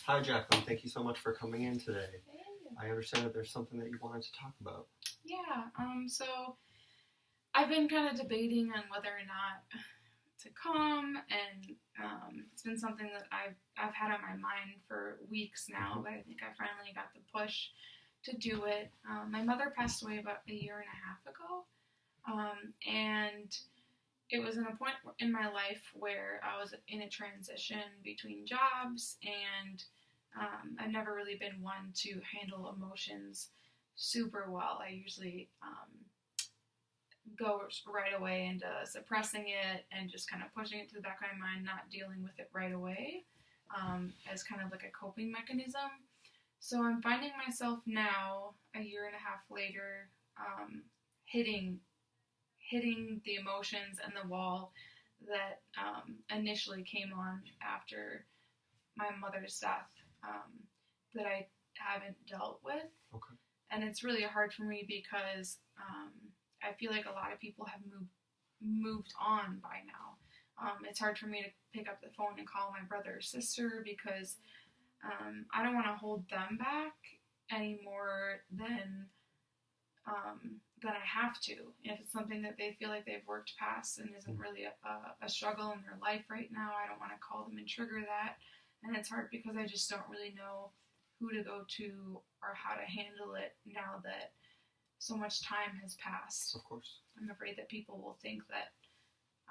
Hi, Jacqueline. Thank you so much for coming in today. Hey. I understand that there's something that you wanted to talk about. Yeah, so I've been kind of debating on whether or not to come, and it's been something that I've had on my mind for weeks now, but I think I finally got the push to do it. My mother passed away about a year and a half ago, and it was in a point in my life where I was in a transition between jobs, and I've never really been one to handle emotions super well. I usually go right away into suppressing it and just kind of pushing it to the back of my mind, not dealing with it right away as kind of like a coping mechanism. So I'm finding myself now, a year and a half later, hitting the emotions and the wall that initially came on after my mother's death that I haven't dealt with. Okay. And it's really hard for me because I feel like a lot of people have moved on by now. It's hard for me to pick up the phone and call my brother or sister because I don't want to hold them back any more than I have to. If it's something that they feel like they've worked past and isn't really a struggle in their life right now, I don't want to call them and trigger that. And it's hard because I just don't really know who to go to or how to handle it now that so much time has passed. Of course. I'm afraid that people will think that,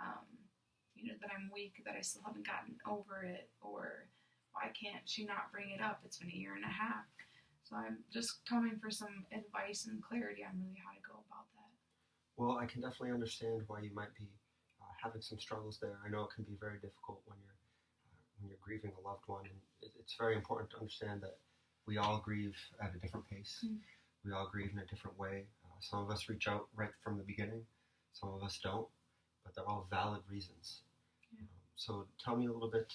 that I'm weak, that I still haven't gotten over it, or why can't she not bring it up? It's been a year and a half. So I'm just coming for some advice and clarity on really how to go about that. Well, I can definitely understand why you might be having some struggles there. I know it can be very difficult when you're grieving a loved one, and it's very important to understand that we all grieve at a different pace. Mm. We all grieve in a different way. Some of us reach out right from the beginning. Some of us don't, but they're all valid reasons. Yeah. So tell me a little bit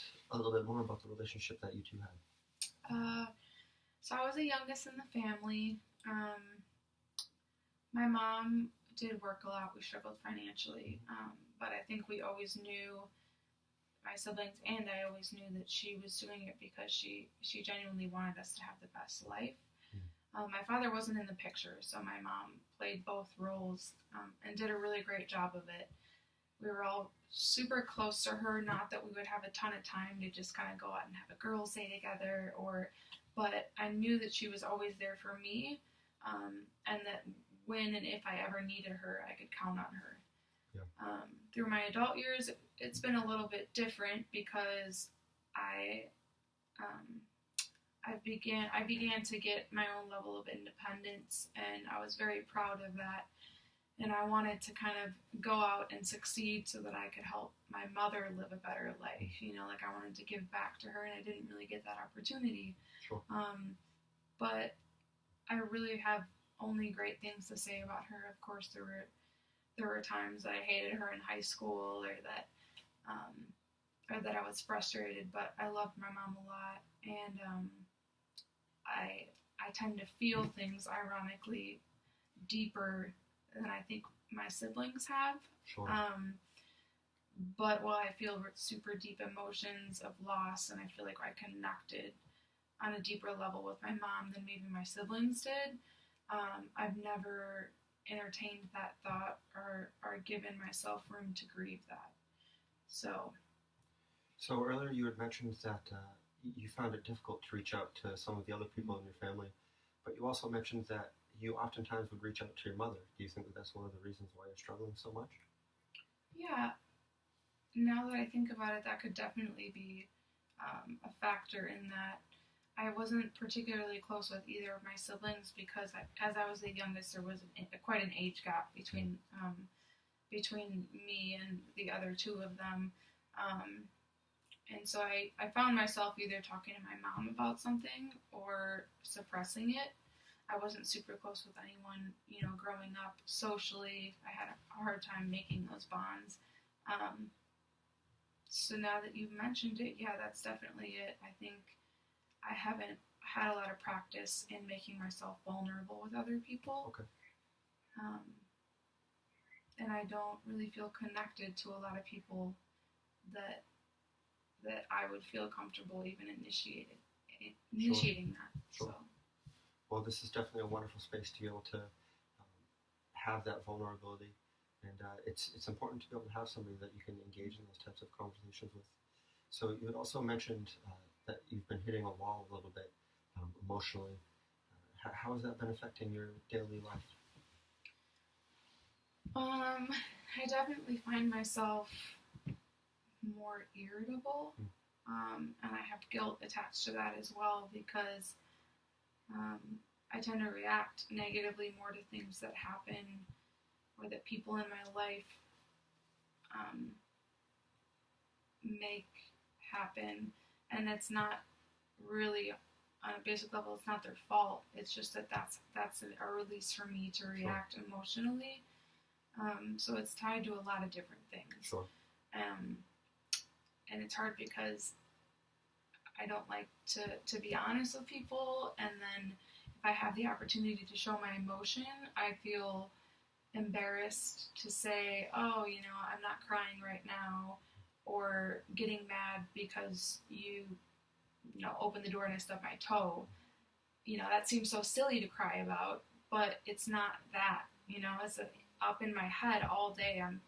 more about the relationship that you two had. So I was the youngest in the family. My mom did work a lot. We struggled financially, but I think we always knew, my siblings and I always knew that she was doing it because she genuinely wanted us to have the best life. My father wasn't in the picture, so my mom played both roles and did a really great job of it. We were all super close to her, not that we would have a ton of time to just kind of go out and have a girls' day together, but I knew that she was always there for me, and that when and if I ever needed her, I could count on her. Yeah. Through my adult years, it's been a little bit different because I began to get my own level of independence, and I was very proud of that. And I wanted to kind of go out and succeed so that I could help my mother live a better life. I wanted to give back to her, and I didn't really get that opportunity. Sure. But I really have only great things to say about her. Of course, there were times that I hated her in high school, or that I was frustrated. But I loved my mom a lot, and I tend to feel things, ironically, deeper than I think my siblings have. Sure. But while I feel super deep emotions of loss, and I feel like I connected on a deeper level with my mom than maybe my siblings did, I've never entertained that thought or given myself room to grieve that. So earlier you had mentioned that you found it difficult to reach out to some of the other people in your family, but you also mentioned that you oftentimes would reach out to your mother. Do you think that that's one of the reasons why you're struggling so much? Yeah. Now that I think about it, that could definitely be a factor in that. I wasn't particularly close with either of my siblings because as I was the youngest, there was quite an age gap between me and the other two of them. And so I found myself either talking to my mom about something or suppressing it. I wasn't super close with anyone, growing up socially. I had a hard time making those bonds. So now that you've mentioned it, yeah, that's definitely it. I think I haven't had a lot of practice in making myself vulnerable with other people. Okay. And I don't really feel connected to a lot of people that I would feel comfortable even initiating initiating that. Sure. So. Well, this is definitely a wonderful space to be able to have that vulnerability, and it's important to be able to have somebody that you can engage in those types of conversations with. So you had also mentioned that you've been hitting a wall a little bit emotionally. How has that been affecting your daily life? I definitely find myself more irritable, and I have guilt attached to that as well because I tend to react negatively more to things that happen or that people in my life make happen, and it's not really on a basic level. It's not their fault. It's just that's a release for me to react emotionally. So it's tied to a lot of different things. Sure. And it's hard because I don't like to be honest with people, and then if I have the opportunity to show my emotion, I feel embarrassed to say, oh, I'm not crying right now, or getting mad because you opened the door and I stubbed my toe. That seems so silly to cry about, but it's not that. It's up in my head all day. I'm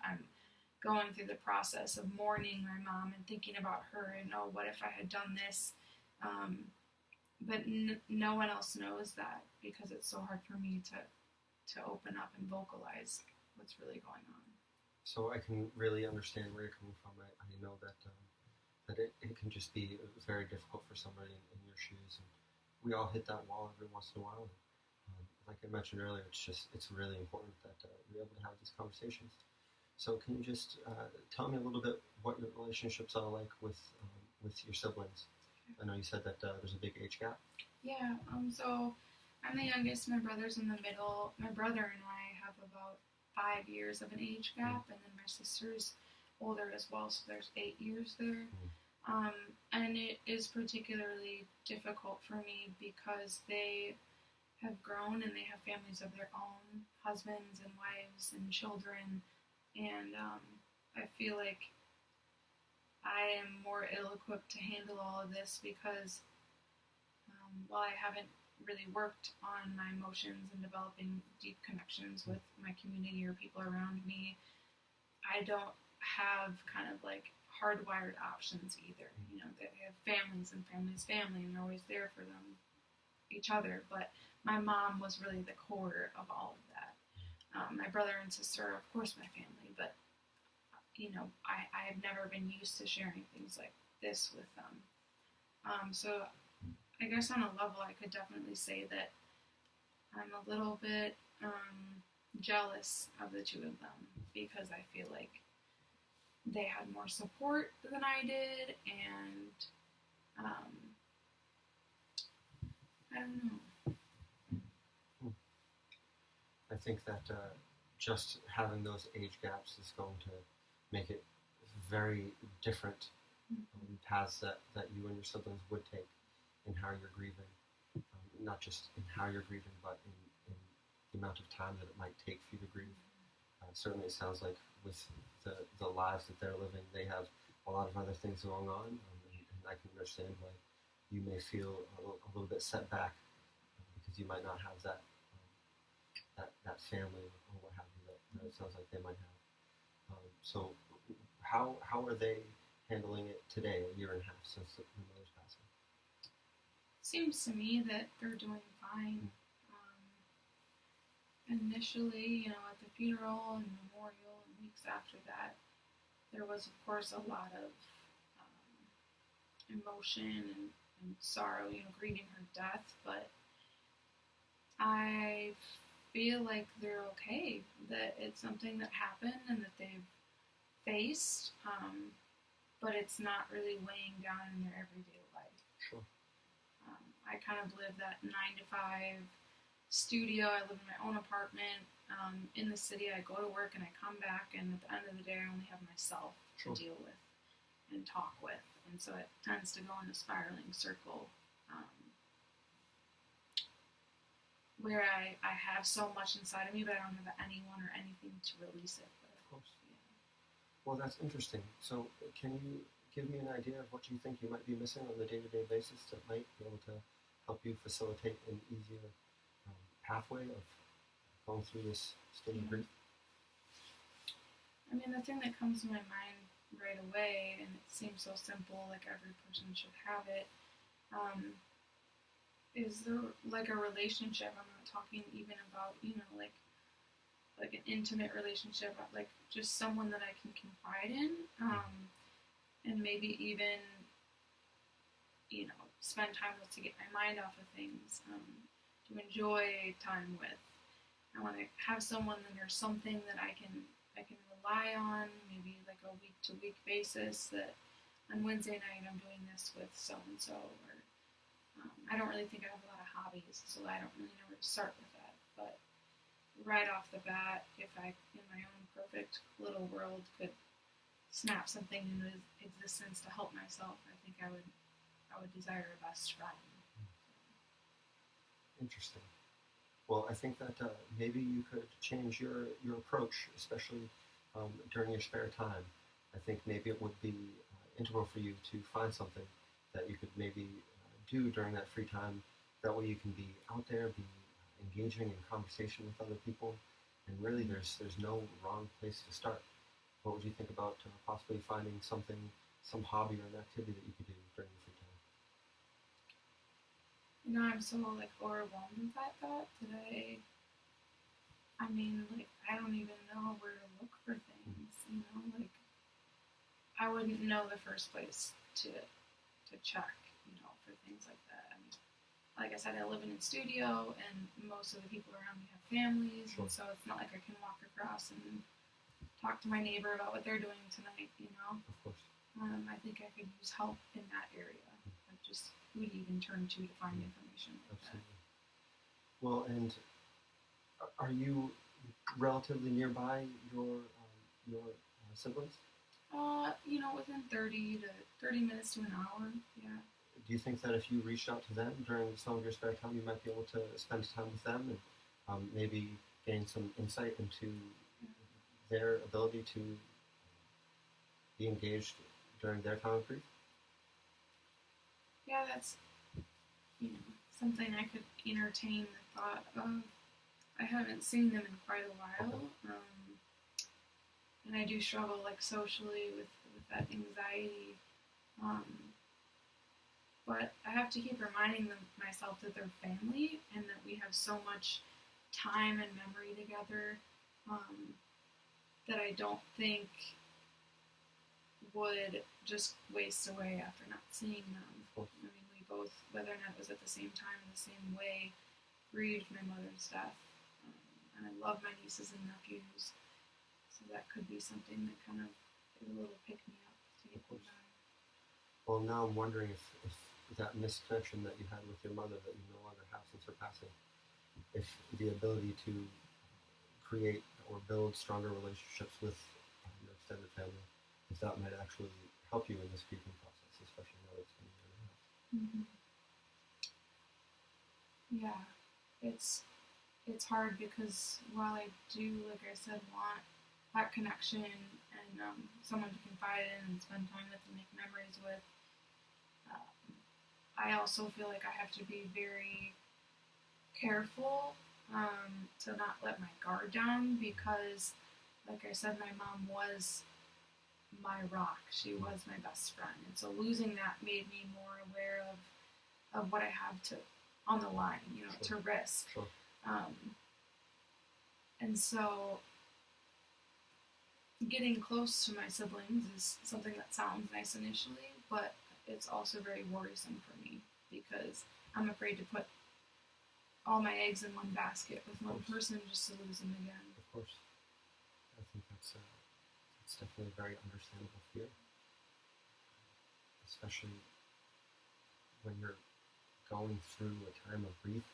going through the process of mourning my mom and thinking about her and, oh, what if I had done this? But no one else knows that because it's so hard for me to open up and vocalize what's really going on. So I can really understand where you're coming from. I know that it can just be very difficult for somebody in your shoes. And we all hit that wall every once in a while. Like I mentioned earlier, it's really important that we're able to have these conversations. So can you just tell me a little bit what your relationships are like with your siblings? I know you said that there's a big age gap. Yeah, so I'm the youngest, my brother's in the middle. My brother and I have about 5 years of an age gap, and then my sister's older as well, so there's 8 years there. And it is particularly difficult for me because they have grown and they have families of their own, husbands and wives and children, and I feel like I am more ill-equipped to handle all of this because while I haven't really worked on my emotions and developing deep connections with my community or people around me, I don't have kind of like hardwired options either. They have families and family, and they're always there for them, each other, but my mom was really the core of all of that. My brother and sister are, of course, my family, but I have never been used to sharing things like this with them. So I guess on a level, I could definitely say that I'm a little bit jealous of the two of them because I feel like they had more support than I did, and I don't know. I think that just having those age gaps is going to make it very different paths that you and your siblings would take in how you're grieving. Not just in how you're grieving, but in the amount of time that it might take for you to grieve. Certainly it sounds like with the lives that they're living, they have a lot of other things going on, and I can understand why you may feel a little bit set back because you might not have that family or what have you that it sounds like they might have. So how are they handling it today, a year and a half since the mother's passing? Seems to me that they're doing fine. Initially, at the funeral and memorial and weeks after that, there was, of course, a lot of emotion and sorrow, grieving her death, but I feel like they're okay, that it's something that happened and that they've faced, but it's not really weighing down in their everyday life. Sure. I kind of live that 9-to-5 studio. I live in my own apartment in the city. I go to work and I come back, and at the end of the day, I only have myself to deal with and talk with, and so it tends to go in a spiraling circle where I have so much inside of me, but I don't have anyone or anything to release it with. Of course. Yeah. Well, that's interesting. So can you give me an idea of what you think you might be missing on a day-to-day basis that might be able to help you facilitate an easier pathway of going through this state of grief? I mean, the thing that comes to my mind right away, and it seems so simple, like every person should have it, is like a relationship. I'm not talking even about, like an intimate relationship, like just someone that I can confide in, and maybe even, spend time with to get my mind off of things, to enjoy time with. I want to have someone that there's something that I can rely on, maybe like a week-to-week basis, that on Wednesday night I'm doing this with so-and-so, or I don't really think I have a lot of hobbies, so I don't really know where to start with that. But right off the bat, if I, in my own perfect little world, could snap something into existence to help myself, I think I would desire a best friend. Interesting. Well, I think that maybe you could change your approach, especially during your spare time. I think maybe it would be integral for you to find something that you could maybe do during that free time. That way you can be out there, be engaging in conversation with other people, and really there's no wrong place to start. What would you think about possibly finding something, some hobby or an activity that you could do during your free time? I'm so overwhelmed with that thought that I don't even know where to look for things, I wouldn't know the first place to check, for things like that. I mean, like I said, I live in a studio, and most of the people around me have families, Sure. And so it's not like I can walk across and talk to my neighbor about what they're doing tonight, Of course. I think I could use help in that area, like just who to even turn to find information like Absolutely. Well, and are you relatively nearby your siblings? that. Within 30 minutes to an hour, yeah. Do you think that if you reached out to them during some of your spare time, you might be able to spend time with them and maybe gain some insight into their ability to be engaged during their time of grief? Yeah, that's, something I could entertain the thought of. I haven't seen them in quite a while, and I do struggle, socially with that anxiety, but I have to keep reminding myself that they're family, and that we have so much time and memory together, that I don't think would just waste away after not seeing them. I mean, we both, whether or not it was at the same time in the same way, grieved my mother's death, and I love my nieces and nephews, so that could be something that kind of is a little pick-me-up to get them by. Well, now I'm wondering if that misconnection that you had with your mother that you no longer have since her passing, if the ability to create or build stronger relationships with your extended family, if that might actually help you in this grieving process, especially now that it's been a year and a half. Mm-hmm. Yeah, it's hard because while I do, like I said, want that connection and someone to confide in and spend time with and make memories with, I also feel like I have to be very careful to not let my guard down, because, like I said, my mom was my rock. She was my best friend, and so losing that made me more aware of what I have on the line, Sure. to risk. Sure. And so getting close to my siblings is something that sounds nice initially, but it's also very worrisome for me, because I'm afraid to put all my eggs in one basket with one person just to lose them again. Of course. I think that's definitely a very understandable fear, especially when you're going through a time of grief.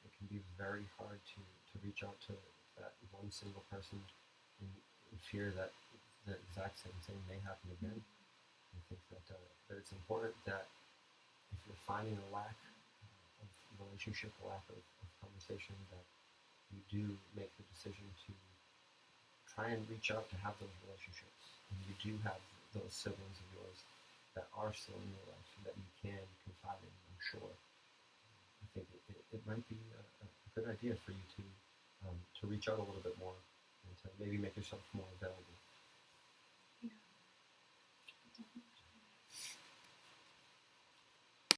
It can be very hard to reach out to that one single person in fear that the exact same thing may happen again. I think that it's important that if you're finding a lack of relationship, a lack of conversation, that you do make the decision to try and reach out to have those relationships. And you do have those siblings of yours that are still in your life that you can confide in, I'm sure. I think it might be a good idea for you to reach out a little bit more and to maybe make yourself more available.